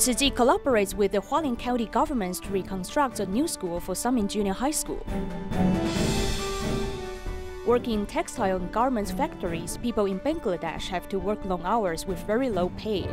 Tzu Chi collaborates with the Hualien County Government to reconstruct a new school for Sanmin Junior High School. Working in textile and garments factories, people in Bangladesh have to work long hours with very low pay.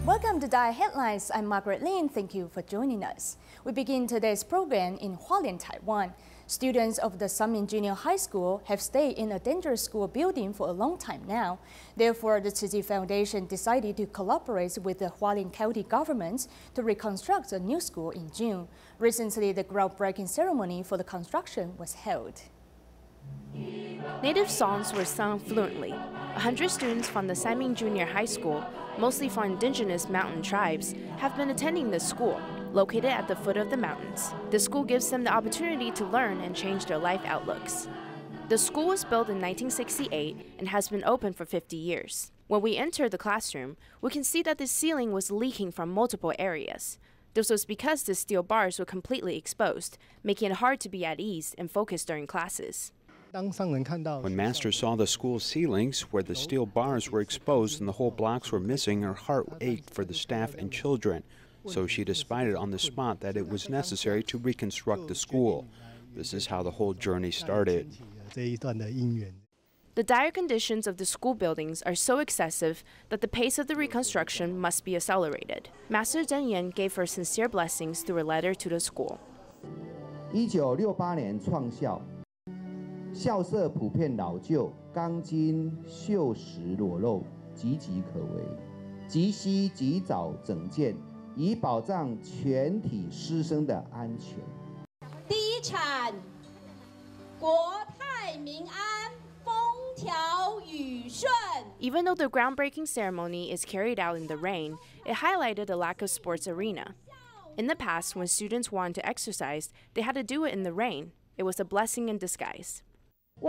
Welcome to DaAi Headlines. I'm Margaret Lin. Thank you for joining us. We begin today's program in Hualien, Taiwan. Students of the Sanmin Junior High School have stayed in a dangerous school building for a long time now. Therefore, the Tzu Chi Foundation decided to collaborate with the Hualien County Government to reconstruct a new school in June. Recently, the groundbreaking ceremony for the construction was held. Native songs were sung fluently. 100 students from the Sanmin Junior High School, mostly from indigenous mountain tribes, have been attending this school, located at the foot of the mountains. The school gives them the opportunity to learn and change their life outlooks. The school was built in 1968 and has been open for 50 years. When we entered the classroom, we can see that the ceiling was leaking from multiple areas. This was because the steel bars were completely exposed, making it hard to be at ease and focus during classes. When Master saw the school ceilings, where the steel bars were exposed and the whole blocks were missing, her heart ached for the staff and children. So she decided on the spot that it was necessary to reconstruct the school. This is how the whole journey started. The dire conditions of the school buildings are so excessive that the pace of the reconstruction must be accelerated. Master Zhen Yan gave her sincere blessings through a letter to the school. 1968年创校，校舍普遍老旧，钢筋锈蚀裸露，岌岌可危，急需及早整建，以保障全体师生的安全。第一场，国泰民安，风调雨顺。 Even though the groundbreaking ceremony is carried out in the rain, it highlighted the lack of sports arena. In the past, when students wanted to exercise, they had to do it in the rain. It was a blessing in disguise. We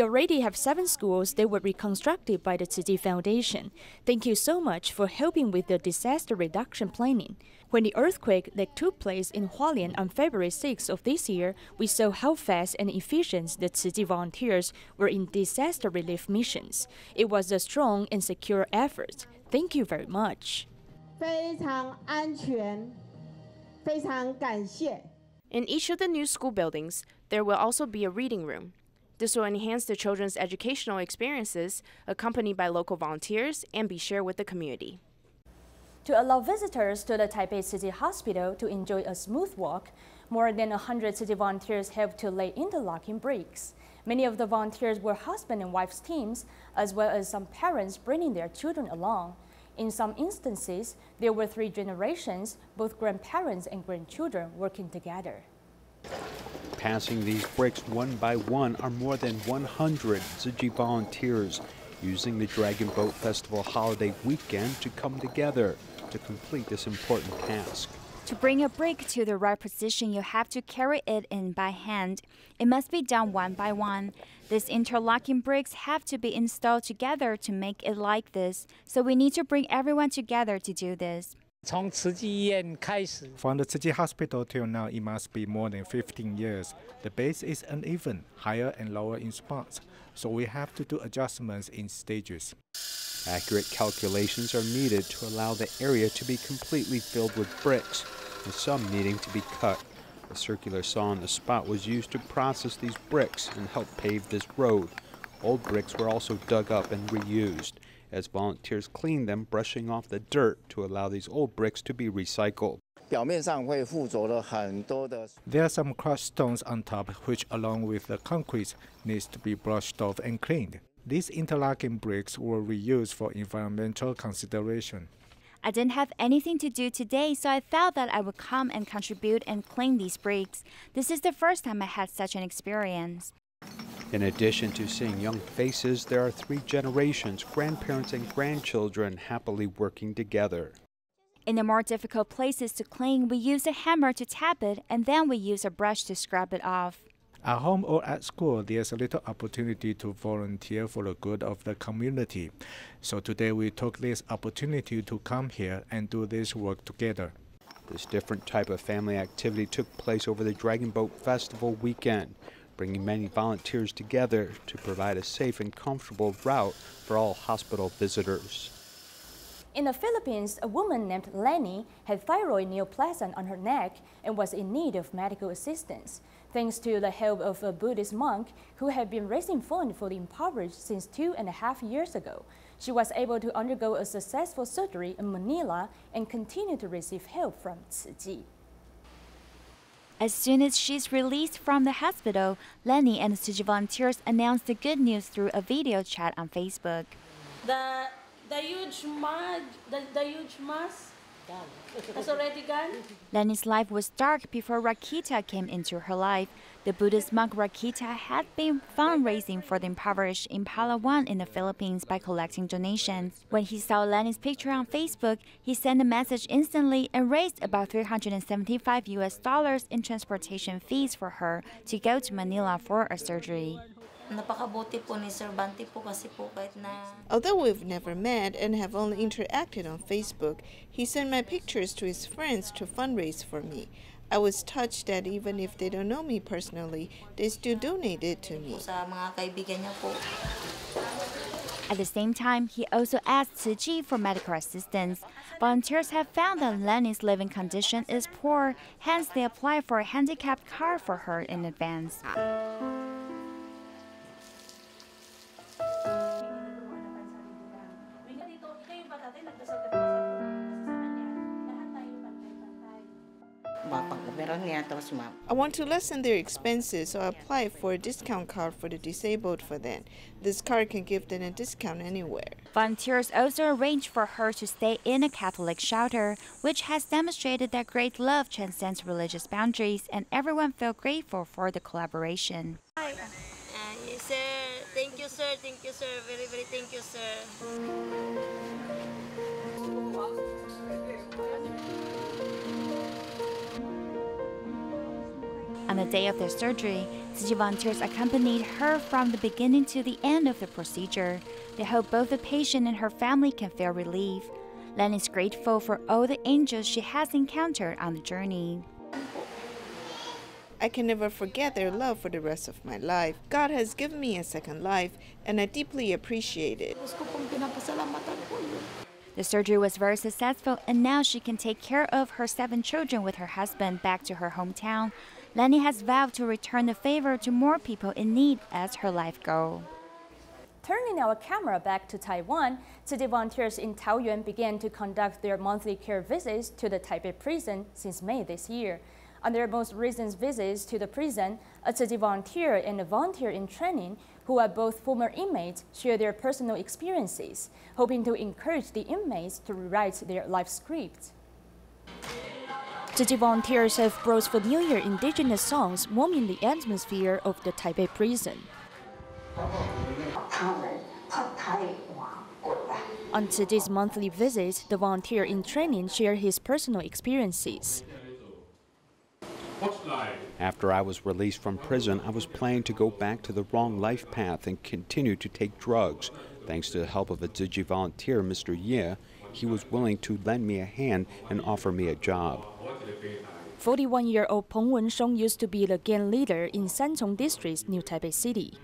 already have 7 schools that were reconstructed by the Tzu Chi Foundation. Thank you so much for helping with the disaster reduction planning. When the earthquake that took place in Hualien on February 6th of this year, we saw how fast and efficient the Tzu Chi volunteers were in disaster relief missions. It was a strong and secure effort. Thank you very much. 非常安全，非常感谢。 In each of the new school buildings, there will also be a reading room. This will enhance the children's educational experiences, accompanied by local volunteers, and be shared with the community. To allow visitors to the Taipei City Hospital to enjoy a smooth walk, more than 100 city volunteers helped to lay interlocking bricks. Many of the volunteers were husband and wives teams, as well as some parents bringing their children along. In some instances, there were 3 generations, both grandparents and grandchildren working together. Passing these bricks one by one are more than 100 Tzu Chi volunteers using the Dragon Boat Festival holiday weekend to come together to complete this important task. To bring a brick to the right position, you have to carry it in by hand. It must be done one by one. These interlocking bricks have to be installed together to make it like this. So we need to bring everyone together to do this. From the Tzu Chi Hospital till now, it must be more than 15 years. The base is uneven, higher and lower in spots, so we have to do adjustments in stages. Accurate calculations are needed to allow the area to be completely filled with bricks, with some needing to be cut. A circular saw on the spot was used to process these bricks and help pave this road. Old bricks were also dug up and reused, as volunteers cleaned them, brushing off the dirt to allow these old bricks to be recycled. There are some crushed stones on top, which along with the concrete needs to be brushed off and cleaned. These interlocking bricks were reused for environmental consideration. I didn't have anything to do today, so I thought that I would come and contribute and clean these bricks. This is the first time I had such an experience. In addition to seeing young faces, there are 3 generations, grandparents and grandchildren, happily working together. In the more difficult places to clean, we use a hammer to tap it, and then we use a brush to scrub it off. At home or at school, there's a little opportunity to volunteer for the good of the community. So today we took this opportunity to come here and do this work together. This different type of family activity took place over the Dragon Boat Festival weekend. bringing many volunteers together to provide a safe and comfortable route for all hospital visitors. In the Philippines, a woman named Lenny had thyroid neoplasm on her neck and was in need of medical assistance. Thanks to the help of a Buddhist monk who had been raising funds for the impoverished since 2.5 years ago, she was able to undergo a successful surgery in Manila and continue to receive help from Tzu Chi. As soon as she's released from the hospital, Lenny and Tzu Chi volunteers announced the good news through a video chat on Facebook. The huge mass has already gone. Lenny's life was dark before Rakita came into her life. The Buddhist monk Rakita had been fundraising for the impoverished in Palawan in the Philippines by collecting donations. When he saw Lenny's picture on Facebook, he sent a message instantly and raised about $375 in transportation fees for her to go to Manila for a surgery. Although we've never met and have only interacted on Facebook, he sent my pictures to his friends to fundraise for me. I was touched that even if they don't know me personally, they still donated to me. At the same time, he also asked Tzu Chi for medical assistance. Volunteers have found that Lenny's living condition is poor, hence they applied for a handicapped car for her in advance. I want to lessen their expenses, so I applied for a discount card for the disabled for them. This card can give them a discount anywhere. Volunteers also arranged for her to stay in a Catholic shelter, which has demonstrated that great love transcends religious boundaries, and everyone felt grateful for the collaboration. Hi. Yes, sir. Thank you, sir. Thank you, sir. Very, very thank you, sir. On the day of their surgery, Tzu Chi volunteers accompanied her from the beginning to the end of the procedure. They hope both the patient and her family can feel relief. Len is grateful for all the angels she has encountered on the journey. I can never forget their love for the rest of my life. God has given me a second life, and I deeply appreciate it. The surgery was very successful, and now she can take care of her 7 children with her husband back to her hometown. Lenny has vowed to return the favor to more people in need as her life goal. Turning our camera back to Taiwan, Tzu Chi volunteers in Taoyuan began to conduct their monthly care visits to the Taipei prison since May this year. On their most recent visits to the prison, a Tzu Chi volunteer and a volunteer in training, who are both former inmates, share their personal experiences, hoping to encourage the inmates to rewrite their life script. Tzu Chi volunteers have brought familiar indigenous songs warming the atmosphere of the Taipei prison. On Tzu Chi's monthly visit, the volunteer in training shared his personal experiences. After I was released from prison, I was planning to go back to the wrong life path and continue to take drugs. Thanks to the help of a Tzu Chi volunteer, Mr. Ye, he was willing to lend me a hand and offer me a job. 41-year-old Peng Wenshong used to be the gang leader in Sanchong District, New Taipei City.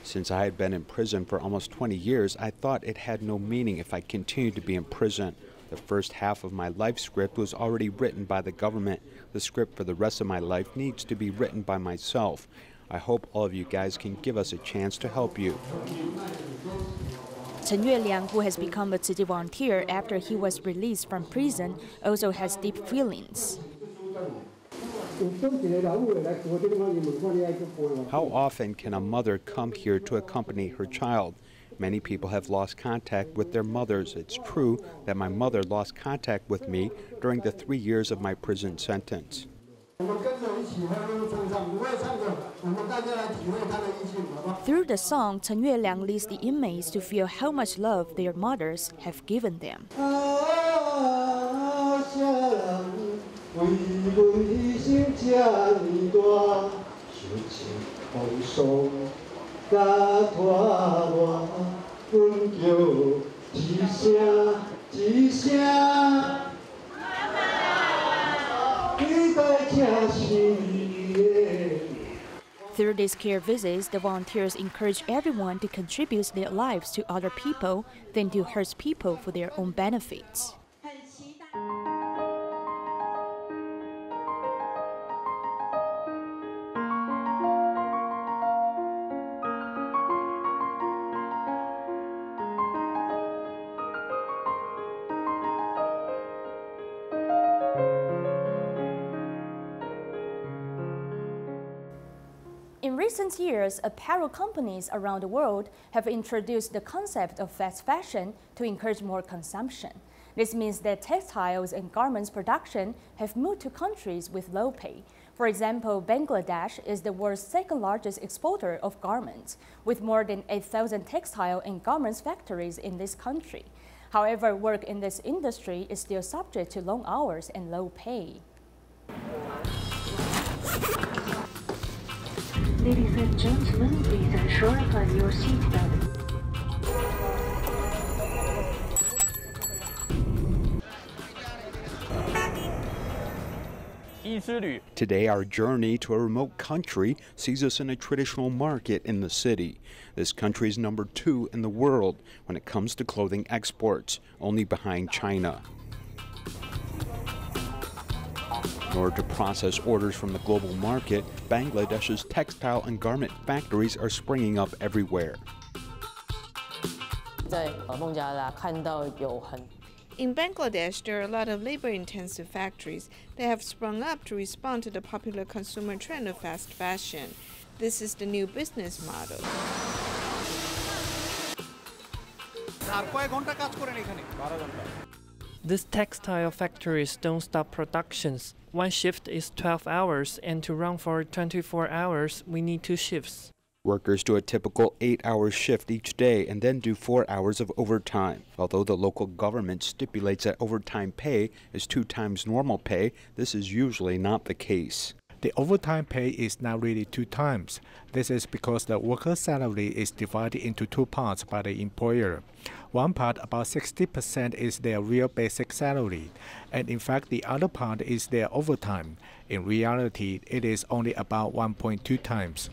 Since I had been in prison for almost 20 years, I thought it had no meaning if I continued to be in prison. The first half of my life script was already written by the government. The script for the rest of my life needs to be written by myself. I hope all of you guys can give us a chance to help you. Chen Yueliang, who has become a Tzu Chi volunteer after he was released from prison, also has deep feelings. How often can a mother come here to accompany her child? Many people have lost contact with their mothers. It's true that my mother lost contact with me during the 3 years of my prison sentence. Through the song, Chen Yueliang leads the inmates to feel how much love their mothers have given them. Through these care visits, the volunteers encourage everyone to contribute their lives to other people than to hurt people for their own benefits. In recent years, apparel companies around the world have introduced the concept of fast fashion to encourage more consumption. This means that textiles and garments production have moved to countries with low pay. For example, Bangladesh is the world's second largest exporter of garments, with more than 8,000 textile and garments factories in this country. However, work in this industry is still subject to long hours and low pay. Ladies and gentlemen, please ensure upon your seatbelt. Today, our journey to a remote country sees us in a traditional market in the city. This country is number 2 in the world when it comes to clothing exports, only behind China. In order to process orders from the global market, Bangladesh's textile and garment factories are springing up everywhere. In Bangladesh, there are a lot of labor-intensive factories that have sprung up to respond to the popular consumer trend of fast fashion. This is the new business model. These textile factories don't stop productions. One shift is 12 hours, and to run for 24 hours, we need 2 shifts. Workers do a typical 8-hour shift each day and then do 4 hours of overtime. Although the local government stipulates that overtime pay is 2 times normal pay, this is usually not the case. The overtime pay is now really 2 times. This is because the worker's salary is divided into 2 parts by the employer. One part, about 60%, is their real basic salary, and in fact the other part is their overtime. In reality, it is only about 1.2 times.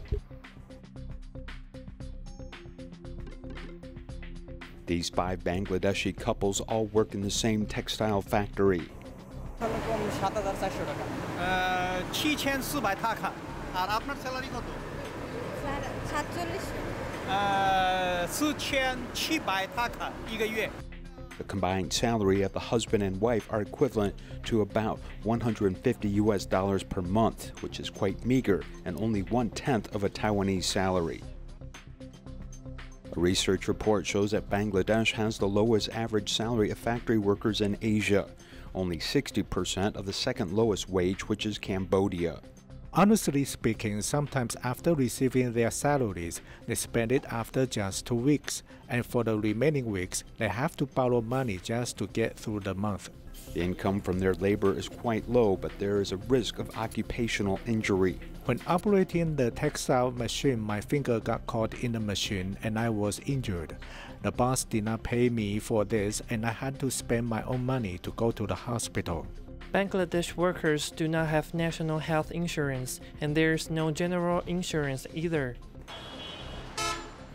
These 5 Bangladeshi couples all work in the same textile factory. The combined salary of the husband and wife are equivalent to about $150 per month, which is quite meager and only 1/10 of a Taiwanese salary. A research report shows that Bangladesh has the lowest average salary of factory workers in Asia, only 60% of the second lowest wage, which is Cambodia. Honestly speaking, sometimes after receiving their salaries, they spend it after just 2 weeks, and for the remaining weeks, they have to borrow money just to get through the month. The income from their labor is quite low, but there is a risk of occupational injury. When operating the textile machine, my finger got caught in the machine and I was injured. The boss did not pay me for this and I had to spend my own money to go to the hospital. Bangladesh workers do not have national health insurance, and there is no general insurance either.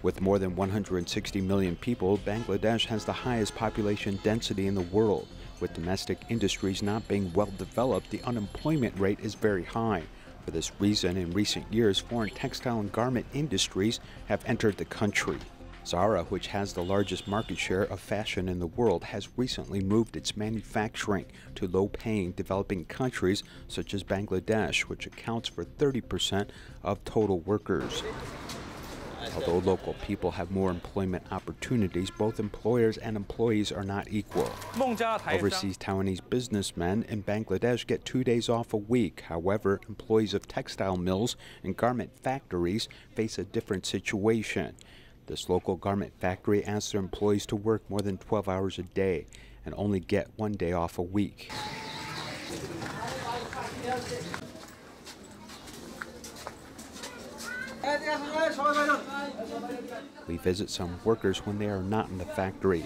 With more than 160 million people, Bangladesh has the highest population density in the world. With domestic industries not being well developed, the unemployment rate is very high. For this reason, in recent years, foreign textile and garment industries have entered the country. Zara, which has the largest market share of fashion in the world, has recently moved its manufacturing to low-paying developing countries such as Bangladesh, which accounts for 30% of total workers. Although local people have more employment opportunities, both employers and employees are not equal. Overseas Taiwanese businessmen in Bangladesh get 2 days off a week. However, employees of textile mills and garment factories face a different situation. This local garment factory asks their employees to work more than 12 hours a day and only get 1 day off a week. We visit some workers when they are not in the factory.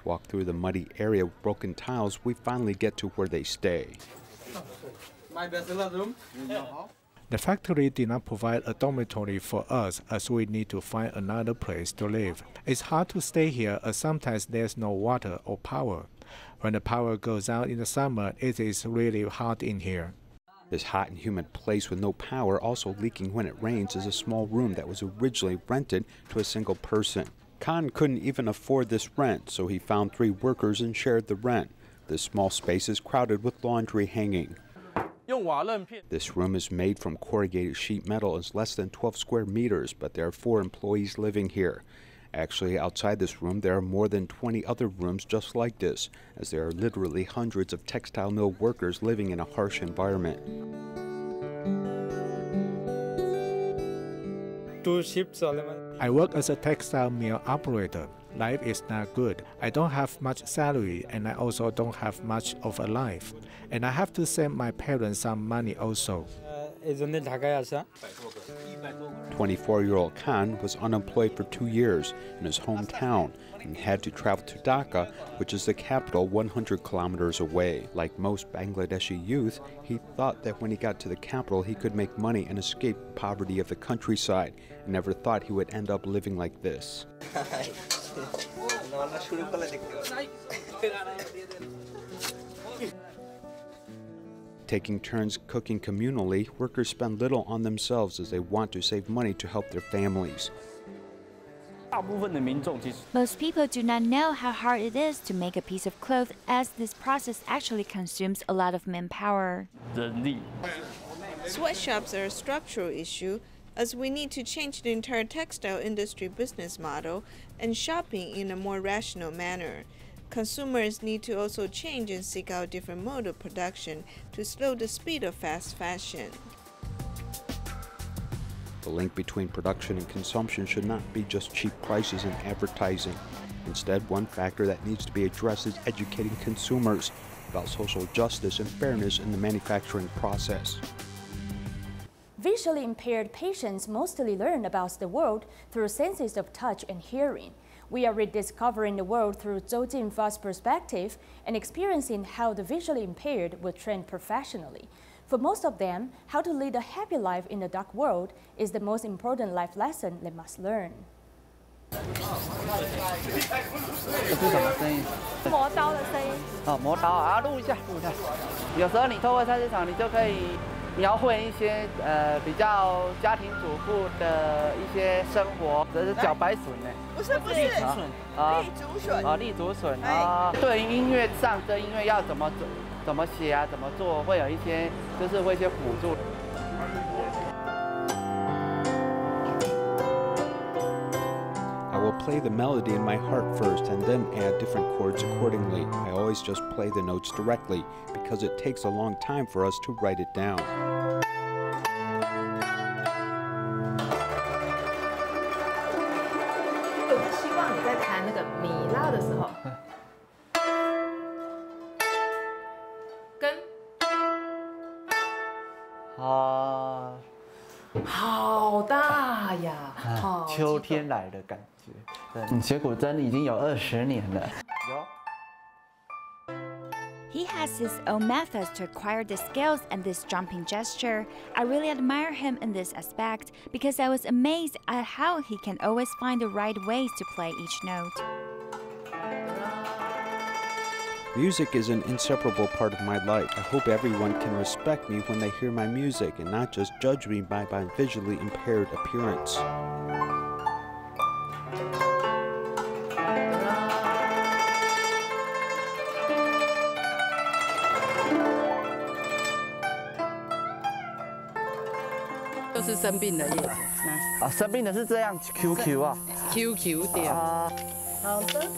walk through the muddy area with broken tiles, we finally get to where they stay. The factory did not provide a dormitory for us as we need to find another place to live. It's hard to stay here as sometimes there's no water or power. When the power goes out in the summer, it is really hot in here. This hot and humid place with no power, also leaking when it rains, is a small room that was originally rented to a single person. Khan couldn't even afford this rent, so he found 3 workers and shared the rent. This small space is crowded with laundry hanging. This room is made from corrugated sheet metal. It's less than 12 square meters, but there are 4 employees living here. Actually, outside this room, there are more than 20 other rooms just like this, as there are literally hundreds of textile mill workers living in a harsh environment. I work as a textile mill operator. Life is not good. I don't have much salary, and I also don't have much of a life. And I have to send my parents some money also. 24-year-old Khan was unemployed for 2 years in his hometown and had to travel to Dhaka, which is the capital 100 kilometers away. Like most Bangladeshi youth, he thought that when he got to the capital he could make money and escape poverty of the countryside, and never thought he would end up living like this. Taking turns cooking communally, workers spend little on themselves as they want to save money to help their families. Most people do not know how hard it is to make a piece of cloth, as this process actually consumes a lot of manpower. Sweatshops are a structural issue, as we need to change the entire textile industry business model and shopping in a more rational manner. Consumers need to also change and seek out different mode of production to slow the speed of fast fashion. The link between production and consumption should not be just cheap prices and advertising. Instead, one factor that needs to be addressed is educating consumers about social justice and fairness in the manufacturing process. Visually impaired patients mostly learn about the world through senses of touch and hearing. We are rediscovering the world through Zhou Jinfa's perspective and experiencing how the visually impaired will train professionally. For most of them, how to lead a happy life in the dark world is the most important life lesson they must learn. 这是什么声音？磨刀的声音。哦，磨刀啊，录一下，录一下。有时候你透过菜市场，你就可以描绘一些比较家庭主妇的一些生活。这是茭白笋呢。不是不是，立竹笋。啊，立竹笋啊。对于音乐上，这音乐要怎么写啊，怎么做，会有一些就是会一些辅助。 I will play the melody in my heart first and then add different chords accordingly. I always just play the notes directly because it takes a long time for us to write it down. Ah. 好大呀！秋天来的感觉。对，学古筝已经有20年了。He has his own methods to acquire the skills and this jumping gesture. I really admire him in this aspect because I was amazed at how he can always find the right ways to play each note. Music is an inseparable part of my life. I hope everyone can respect me when they hear my music and not just judge me by my visually impaired appearance. This is 生病的叶子。啊，生病的是这样 QQ 啊 ，QQ 点。好的，很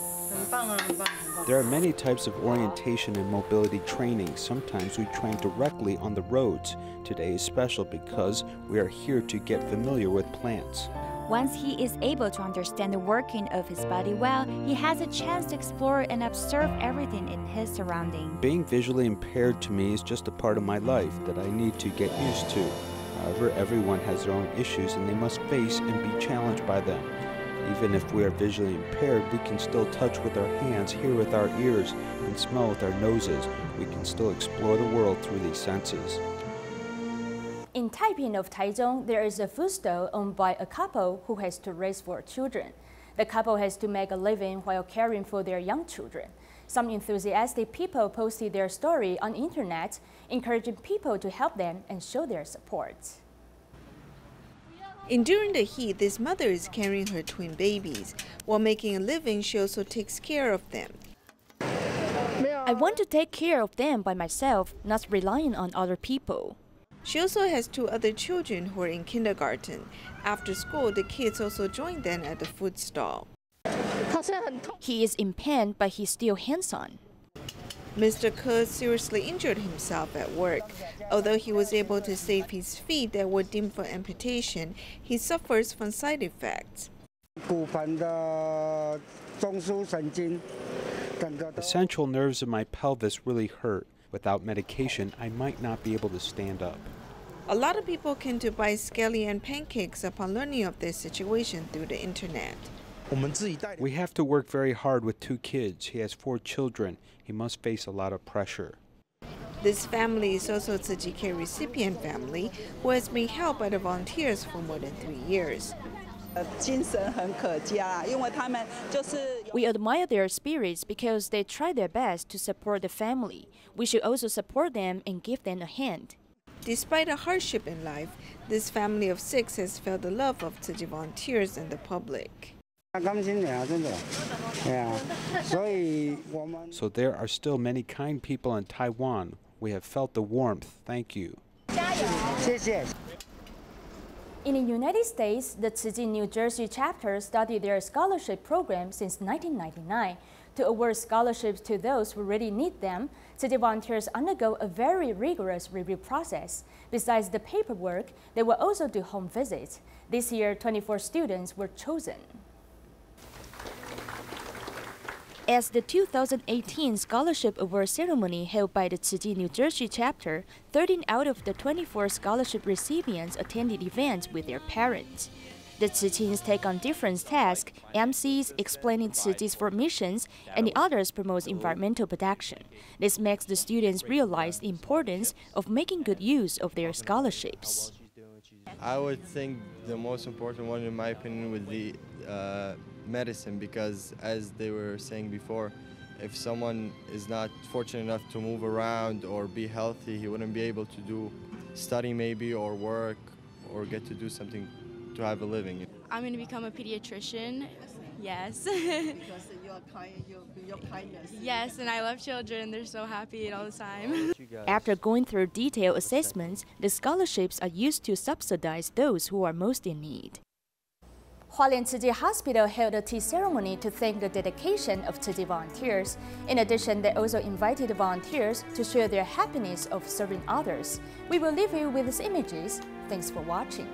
棒啊，很棒。 There are many types of orientation and mobility training. Sometimes we train directly on the roads. Today is special because we are here to get familiar with plants. Once he is able to understand the working of his body well, he has a chance to explore and observe everything in his surroundings. Being visually impaired to me is just a part of my life that I need to get used to. However, everyone has their own issues and they must face and be challenged by them. Even if we are visually impaired, we can still touch with our hands, hear with our ears, and smell with our noses. We can still explore the world through these senses. In Taiping of Taichung, there is a food stall owned by a couple who has to raise 4 children. The couple has to make a living while caring for their young children. Some enthusiastic people posted their story on the internet, encouraging people to help them and show their support. Enduring the heat, this mother is carrying her twin babies. While making a living, she also takes care of them. I want to take care of them by myself, not relying on other people. She also has 2 other children who are in kindergarten. After school, the kids also join them at the food stall. He is in pain, but he's still hands-on. Mr. Ke seriously injured himself at work. Although he was able to save his feet that were deemed for amputation, he suffers from side effects. The central nerves of my pelvis really hurt. Without medication, I might not be able to stand up. A lot of people came to buy scallion and pancakes upon learning of this situation through the internet. We have to work very hard with 2 kids. He has 4 children. He must face a lot of pressure. This family is also a Tzu Chi recipient family who has been helped by the volunteers for more than 3 years. We admire their spirits because they try their best to support the family. We should also support them and give them a hand. Despite a hardship in life, this family of 6 has felt the love of Tzu Chi volunteers and the public. So there are still many kind people in Taiwan. We have felt the warmth. Thank you. In the United States, the Tzu Chi New Jersey chapter started their scholarship program since 1999. To award scholarships to those who really need them, Tzu Chi volunteers undergo a very rigorous review process. Besides the paperwork, they will also do home visits. This year, 24 students were chosen. At the 2018 Scholarship Award ceremony held by the Tzu Chi New Jersey chapter, 13 out of the 24 scholarship recipients attended events with their parents. The Tzu Chins take on different tasks, MCs explaining Tzu Chi's formations, and the others promote environmental protection. This makes the students realize the importance of making good use of their scholarships. I would think the most important one, in my opinion, would be medicine, because as they were saying before, if someone is not fortunate enough to move around or be healthy, he wouldn't be able to study maybe, or work, or get to do something to have a living. I'm going to become a pediatrician. Yes. Because your kindness. Yes, and I love children. They're so happy all the time. After going through detailed assessments, the scholarships are used to subsidize those who are most in need. Hualien Tzu Chi Hospital held a tea ceremony to thank the dedication of Tzu Chi volunteers. In addition, they also invited the volunteers to share their happiness of serving others. We will leave you with these images. Thanks for watching.